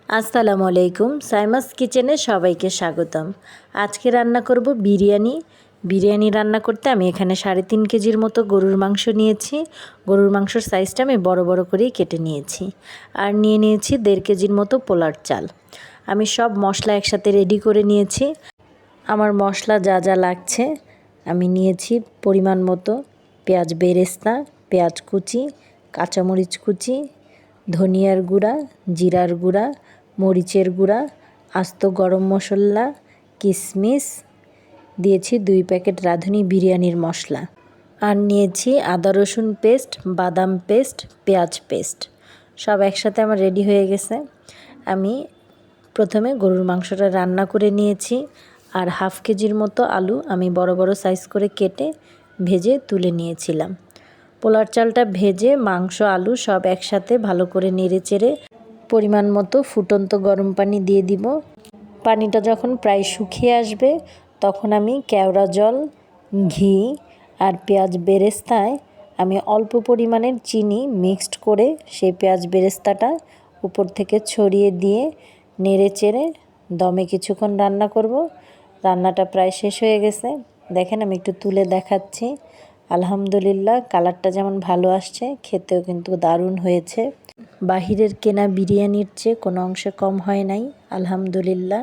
আসসালামু আলাইকুম। সাইমাস কিচেনে সবাইকে স্বাগতম। আজকে রান্না করব বিরিয়ানি। বিরিয়ানি রান্না করতে আমি এখানে 3.5 কেজির মতো গরুর মাংস নিয়েছি। গরুর মাংসর সাইজটা আমি বড় বড় করেই কেটে নিয়েছি। আর নিয়ে নিয়েছি 1.5 কেজির মতো পোলার চাল। আমি সব মশলা একসাথে রেডি করে নিয়েছি। আমার মশলা যা যা লাগছে আমি নিয়েছি পরিমাণ মতো পেঁয়াজ বেরেস্তা, পেঁয়াজ কুচি, কাঁচামরিচ কুচি, ধনিয়ার গুঁড়া, জিরার গুঁড়া, মরিচের গুঁড়া, আস্ত গরম মশলা, কিশমিশ, দিয়েছি 2 প্যাকেট রাঁধুনি বিরিয়ানির মশলা, আর নিয়েছি আদা রসুন পেস্ট, বাদাম পেস্ট, পেঁয়াজ পেস্ট। সব একসাথে আমার রেডি হয়ে গেছে। আমি প্রথমে গরুর মাংসটা রান্না করে নিয়েছি। আর 1/2 কেজির মতো আলু আমি বড় বড় সাইজ করে কেটে ভেজে তুলে নিয়েছিলাম। পোলার চালটা ভেজে মাংস আলু সব একসাথে ভালো করে নেড়েচেড়ে পরিমাণ মতো ফুটন্ত গরম পানি দিয়ে দিব। পানিটা যখন প্রায় শুকিয়ে আসবে তখন আমি কেওড়া জল, ঘি আর পেঁয়াজ বেরেস্তায় আমি অল্প পরিমাণের চিনি মিক্সড করে সেই পেঁয়াজ বেরেস্তাটা উপর থেকে ছড়িয়ে দিয়ে নেড়েচেড়ে দমে কিছুক্ষণ রান্না করব। রান্নাটা প্রায় শেষ হয়ে গেছে। দেখেন আমি একটু তুলে দেখাচ্ছি। আলহামদুলিল্লাহ, কালারটা যেমন ভালো আসছে, খেতেও কিন্তু দারুণ হয়েছে। বাহিরের কেনা বিরিয়ানির চেয়ে কোনো অংশে কম হয় নাই, আলহামদুলিল্লাহ।